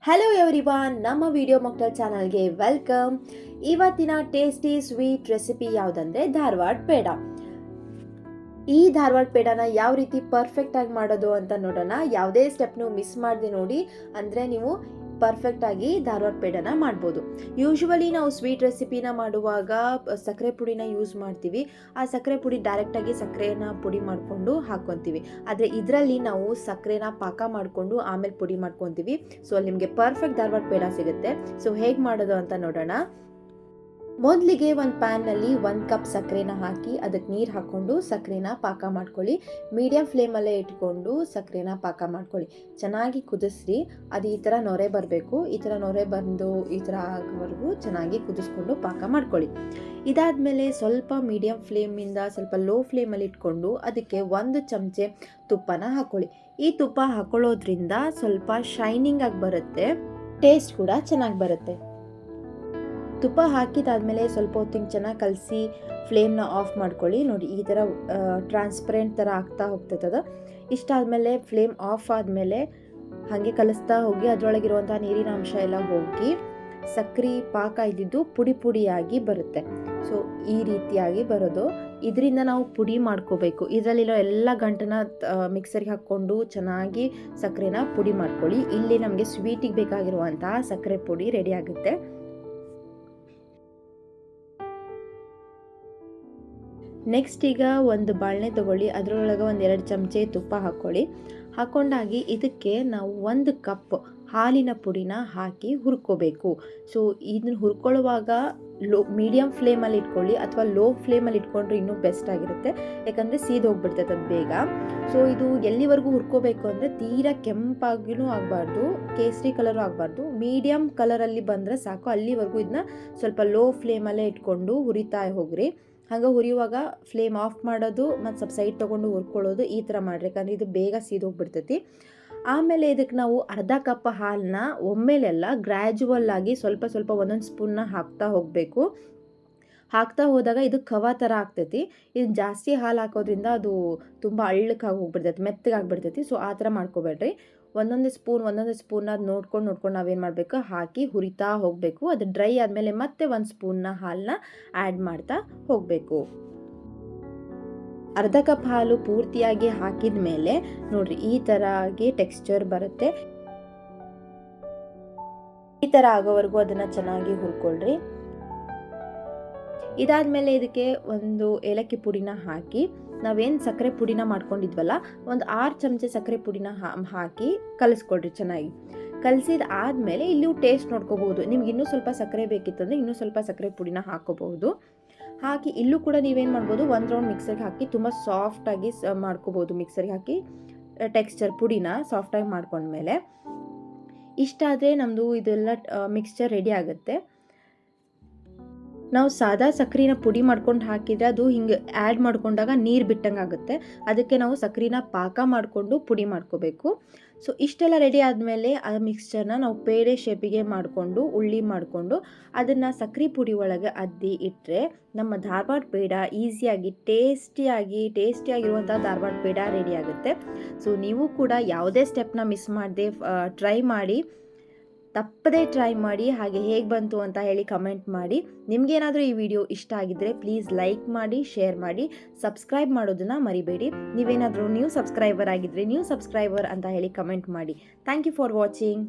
Hello everyone, ನಮ್ಮ video ಮಕ್ಕಳ ಚಾನಲ್ಗೆ ವೆಲ್ಕಮ್. ಇವತ್ತಿನ ಟೇಸ್ಟಿ ಸ್ವೀಟ್ ರೆಸಿಪಿ ಯಾವುದಂದ್ರೆ ಧಾರವಾಡ ಪೇಡ. ಈ ಧಾರವಾಡ ಪೇಡನ ಯಾವ ರೀತಿ ಪರ್ಫೆಕ್ಟ್ ಆಗಿ ಮಾಡೋದು ಅಂತ ನೋಡೋಣ. ಯಾವುದೇ ಸ್ಟೆಪ್ನು ಮಿಸ್ ಮಾಡದೆ ನೋಡಿ, ಅಂದರೆ ನೀವು ಪರ್ಫೆಕ್ಟ್ ಆಗಿ ಧಾರವಾಡ ಪೇಡನ ಮಾಡ್ಬೋದು. ಯೂಶುವಲಿ ನಾವು ಸ್ವೀಟ್ ರೆಸಿಪಿನ ಮಾಡುವಾಗ ಸಕ್ಕರೆ ಪುಡಿನ ಯೂಸ್ ಮಾಡ್ತೀವಿ. ಆ ಸಕ್ಕರೆ ಪುಡಿ ಡೈರೆಕ್ಟಾಗಿ ಸಕ್ಕರೆನ ಪುಡಿ ಮಾಡಿಕೊಂಡು ಹಾಕ್ಕೊತೀವಿ. ಆದರೆ ಇದರಲ್ಲಿ ನಾವು ಸಕ್ಕರೆನ ಪಾಕ ಮಾಡಿಕೊಂಡು ಆಮೇಲೆ ಪುಡಿ ಮಾಡ್ಕೊತೀವಿ. ಸೊ ಅಲ್ಲಿ ನಿಮಗೆ ಪರ್ಫೆಕ್ಟ್ ಧಾರವಾಡ ಪೇಡ ಸಿಗುತ್ತೆ. ಸೊ ಹೇಗೆ ಮಾಡೋದು ಅಂತ ನೋಡೋಣ. ಮೊದಲಿಗೆ ಒಂದು ಪ್ಯಾನ್ನಲ್ಲಿ 1 ಕಪ್ ಸಕ್ಕರೆನ ಹಾಕಿ ಅದಕ್ಕೆ ನೀರು ಹಾಕ್ಕೊಂಡು ಸಕ್ಕರೆನ ಪಾಕ ಮಾಡ್ಕೊಳ್ಳಿ. ಮೀಡಿಯಮ್ ಫ್ಲೇಮಲ್ಲೇ ಇಟ್ಕೊಂಡು ಸಕ್ಕರೆನ ಪಾಕ ಮಾಡ್ಕೊಳ್ಳಿ. ಚೆನ್ನಾಗಿ ಕುದಿಸ್ರಿ. ಅದು ಈ ಥರ ನೊರೆ ಬರಬೇಕು. ಈ ಥರ ನೊರೆ ಬಂದು ಈ ಥರ ಆಗೋವರೆಗೂ ಚೆನ್ನಾಗಿ ಕುದಿಸ್ಕೊಂಡು ಪಾಕ ಮಾಡ್ಕೊಳ್ಳಿ. ಇದಾದಮೇಲೆ ಸ್ವಲ್ಪ ಮೀಡಿಯಮ್ ಫ್ಲೇಮಿಂದ ಸ್ವಲ್ಪ ಲೋ ಫ್ಲೇಮಲ್ಲಿ ಇಟ್ಕೊಂಡು ಅದಕ್ಕೆ 1 ಚಮಚೆ ತುಪ್ಪನ ಹಾಕ್ಕೊಳ್ಳಿ. ಈ ತುಪ್ಪ ಹಾಕೊಳ್ಳೋದ್ರಿಂದ ಸ್ವಲ್ಪ ಶೈನಿಂಗ್ ಆಗಿ ಬರುತ್ತೆ, ಟೇಸ್ಟ್ ಕೂಡ ಚೆನ್ನಾಗಿ ಬರುತ್ತೆ. ತುಪ್ಪ ಹಾಕಿದಾದ್ಮೇಲೆ ಸ್ವಲ್ಪ ಹೊತ್ತಿಗೆ ಚೆನ್ನಾಗಿ ಕಲಸಿ ಫ್ಲೇಮ್ನ ಆಫ್ ಮಾಡ್ಕೊಳ್ಳಿ. ನೋಡಿ, ಈ ಥರ ಟ್ರಾನ್ಸ್ಪರೆಂಟ್ ಥರ ಆಗ್ತಾ ಹೋಗ್ತದೆ. ಇಷ್ಟಾದಮೇಲೆ ಫ್ಲೇಮ್ ಆಫ್ ಆದಮೇಲೆ ಹಾಗೆ ಕಲಿಸ್ತಾ ಹೋಗಿ ಅದರೊಳಗಿರುವಂಥ ನೀರಿನ ಅಂಶ ಎಲ್ಲ ಹೋಗಿ ಸಕ್ಕರೆ ಪಾಕ ಇದ್ದಿದ್ದು ಪುಡಿ ಪುಡಿಯಾಗಿ ಬರುತ್ತೆ. ಸೊ ಈ ರೀತಿಯಾಗಿ ಬರೋದು. ಇದರಿಂದ ನಾವು ಪುಡಿ ಮಾಡ್ಕೋಬೇಕು. ಇದರಲ್ಲಿರೋ ಎಲ್ಲ ಗಂಟನ್ನ ಮಿಕ್ಸರ್ಗೆ ಹಾಕ್ಕೊಂಡು ಚೆನ್ನಾಗಿ ಸಕ್ಕರೆನ ಪುಡಿ ಮಾಡ್ಕೊಳ್ಳಿ. ಇಲ್ಲಿ ನಮಗೆ ಸ್ವೀಟಿಗೆ ಬೇಕಾಗಿರುವಂತಹ ಸಕ್ಕರೆ ಪುಡಿ ರೆಡಿ ಆಗುತ್ತೆ. ನೆಕ್ಸ್ಟ್ ಈಗ ಒಂದು ಬಾಣಲೆ ತೊಗೊಳ್ಳಿ. ಅದರೊಳಗೆ 2 ಚಮಚೆ ತುಪ್ಪ ಹಾಕ್ಕೊಳ್ಳಿ. ಹಾಕ್ಕೊಂಡಾಗಿ ಇದಕ್ಕೆ ನಾವು 1 ಕಪ್ ಹಾಲಿನ ಪುಡಿನ ಹಾಕಿ ಹುರ್ಕೋಬೇಕು. ಸೊ ಇದನ್ನ ಹುರ್ಕೊಳ್ಳುವಾಗ ಮೀಡಿಯಮ್ ಫ್ಲೇಮಲ್ಲಿ ಇಟ್ಕೊಳ್ಳಿ, ಅಥವಾ ಲೋ ಫ್ಲೇಮಲ್ಲಿ ಇಟ್ಕೊಂಡ್ರೆ ಇನ್ನೂ ಬೆಸ್ಟ್ ಆಗಿರುತ್ತೆ. ಯಾಕಂದರೆ ಸೀದ್ ಹೋಗ್ಬಿಡ್ತೈತೆ ಅದು ಬೇಗ. ಸೊ ಇದು ಎಲ್ಲಿವರೆಗೂ ಹುರ್ಕೋಬೇಕು ಅಂದರೆ ತೀರಾ ಕೆಂಪಾಗಿನೂ ಆಗಬಾರ್ದು, ಕೇಸರಿ ಕಲರು ಆಗಬಾರ್ದು, ಮೀಡಿಯಮ್ ಕಲರಲ್ಲಿ ಬಂದರೆ ಸಾಕು. ಅಲ್ಲಿವರೆಗೂ ಇದನ್ನ ಸ್ವಲ್ಪ ಲೋ ಫ್ಲೇಮಲ್ಲೇ ಇಟ್ಕೊಂಡು ಹುರಿತಾ ಹೋಗ್ರಿ. ಹಾಗೆ ಹುರಿಯುವಾಗ ಫ್ಲೇಮ್ ಆಫ್ ಮಾಡೋದು ಮತ್ತು ಸ್ವಲ್ಪ ಸೈಡ್ ತೊಗೊಂಡು ಹುರ್ಕೊಳ್ಳೋದು, ಈ ಥರ ಮಾಡಿರಿ. ಯಾಕಂದರೆ ಇದು ಬೇಗ ಸೀದೋಗ್ಬಿಡ್ತೈತಿ. ಆಮೇಲೆ ಇದಕ್ಕೆ ನಾವು ಅರ್ಧ ಕಪ್ ಹಾಲನ್ನ ಒಮ್ಮೆಲೆಲ್ಲ ಗ್ರ್ಯಾಜುವಲ್ ಆಗಿ ಸ್ವಲ್ಪ ಸ್ವಲ್ಪ ಒಂದೊಂದು ಸ್ಪೂನ್ನ ಹಾಕ್ತಾ ಹೋಗಬೇಕು. ಹಾಕ್ತಾ ಹೋದಾಗ ಇದು ಖವ ಥರ ಆಗ್ತೈತಿ. ಇದು ಜಾಸ್ತಿ ಹಾಲು ಹಾಕೋದ್ರಿಂದ ಅದು ತುಂಬ ಅಳ್ಳಕ್ಕಾಗಿ ಹೋಗ್ಬಿಡ್ತೈತಿ, ಮೆತ್ತಗಾಗ್ಬಿಡ್ತೈತಿ. ಸೊ ಆ ಥರ ಮಾಡ್ಕೋಬೇಡ್ರಿ. ಒಂದೊಂದು ಸ್ಪೂನ್ ಅದು ನೋಡ್ಕೊಂಡು ನಾವೇನು ಮಾಡಬೇಕು, ಹಾಕಿ ಹುರಿತಾ ಹೋಗಬೇಕು. ಅದು ಡ್ರೈ ಆದಮೇಲೆ ಮತ್ತೆ 1 ಸ್ಪೂನ್ನ ಹಾಲನ್ನ ಆ್ಯಡ್ ಮಾಡ್ತಾ ಹೋಗಬೇಕು. ಅರ್ಧ ಕಪ್ ಹಾಲು ಪೂರ್ತಿಯಾಗಿ ಹಾಕಿದ ಮೇಲೆ ನೋಡ್ರಿ, ಈ ಥರ ಆಗಿ ಟೆಕ್ಸ್ಚರ್ ಬರುತ್ತೆ. ಈ ಥರ ಆಗೋವರೆಗೂ ಅದನ್ನು ಚೆನ್ನಾಗಿ ಹುರ್ಕೊಳ್ರಿ. ಇದಾದಮೇಲೆ ಇದಕ್ಕೆ 1 ಏಲಕ್ಕಿ ಪುಡಿನ ಹಾಕಿ ನಾವೇನು ಸಕ್ಕರೆ ಪುಡಿನ ಮಾಡ್ಕೊಂಡಿದ್ವಲ್ಲ, 6 ಚಮಚೆ ಸಕ್ಕರೆ ಪುಡಿನ ಹಾಕಿ ಕಲಿಸ್ಕೊಳ್ರಿ. ಚೆನ್ನಾಗಿ ಕಲಸಿದ ಆದಮೇಲೆ ಇಲ್ಲೂ ಟೇಸ್ಟ್ ನೋಡ್ಕೋಬಹುದು. ನಿಮ್ಗೆ ಇನ್ನೂ ಸ್ವಲ್ಪ ಸಕ್ಕರೆ ಬೇಕಿತ್ತಂದರೆ ಇನ್ನೂ ಸ್ವಲ್ಪ ಸಕ್ಕರೆ ಪುಡಿನ ಹಾಕೋಬಹುದು. ಹಾಕಿ ಇಲ್ಲೂ ಕೂಡ ನೀವೇನು ಮಾಡ್ಬೋದು, 1 ರೌಂಡ್ ಮಿಕ್ಸರ್ಗೆ ಹಾಕಿ ತುಂಬ ಸಾಫ್ಟಾಗಿ ಮಾಡ್ಕೋಬೋದು. ಮಿಕ್ಸರ್ಗೆ ಹಾಕಿ ಟೆಕ್ಸ್ಚರ್ ಪುಡಿನ ಸಾಫ್ಟಾಗಿ ಮಾಡ್ಕೊಂಡ್ಮೇಲೆ ಇಷ್ಟಾದರೆ ನಮ್ಮದು ಇದೆಲ್ಲ ಮಿಕ್ಸ್ಚರ್ ರೆಡಿ ಆಗುತ್ತೆ. ನಾವು ಸಾದಾ ಸಕ್ಕರೆನ ಪುಡಿ ಮಾಡ್ಕೊಂಡು ಹಾಕಿದರೆ ಅದು ಹಿಂಗೆ ಆ್ಯಡ್ ಮಾಡ್ಕೊಂಡಾಗ ನೀರು ಬಿಟ್ಟಂಗೆ ಆಗುತ್ತೆ. ಅದಕ್ಕೆ ನಾವು ಸಕ್ಕರೆನ ಪಾಕ ಮಾಡಿಕೊಂಡು ಪುಡಿ ಮಾಡ್ಕೋಬೇಕು. ಸೊ ಇಷ್ಟೆಲ್ಲ ರೆಡಿ ಆದಮೇಲೆ ಆ ಮಿಕ್ಸ್ಚರ್ನ ನಾವು ಪೇಡೆ ಶೇಪಿಗೆ ಮಾಡಿಕೊಂಡು ಉಳ್ಳಿ ಮಾಡಿಕೊಂಡು ಅದನ್ನು ಸಕ್ಕರೆ ಪುಡಿ ಒಳಗೆ ಅದ್ದಿ ಇಟ್ಟರೆ ನಮ್ಮ ಧಾರವಾಡ ಪೇಡ ಈಸಿಯಾಗಿ ಟೇಸ್ಟಿಯಾಗಿರುವಂಥ ಧಾರವಾಡ ಪೇಡ ರೆಡಿ ಆಗುತ್ತೆ. ಸೊ ನೀವು ಕೂಡ ಯಾವುದೇ ಸ್ಟೆಪ್ನ ಮಿಸ್ ಮಾಡದೆ ತಪ್ಪದೇ ಟ್ರೈ ಮಾಡಿ. ಹಾಗೆ ಹೇಗೆ ಬಂತು ಅಂತ ಹೇಳಿ ಕಮೆಂಟ್ ಮಾಡಿ. ನಿಮಗೇನಾದರೂ ಈ ವಿಡಿಯೋ ಇಷ್ಟ ಆಗಿದ್ದರೆ ಪ್ಲೀಸ್ ಲೈಕ್ ಮಾಡಿ, ಶೇರ್ ಮಾಡಿ, ಸಬ್ಸ್ಕ್ರೈಬ್ ಮಾಡೋದನ್ನು ಮರಿಬೇಡಿ. ನೀವೇನಾದರೂ ನ್ಯೂ ಸಬ್ಸ್ಕ್ರೈಬರ್ ಆಗಿದ್ದರೆ ನ್ಯೂ ಸಬ್ಸ್ಕ್ರೈಬರ್ ಅಂತ ಹೇಳಿ ಕಮೆಂಟ್ ಮಾಡಿ. Thank you for watching.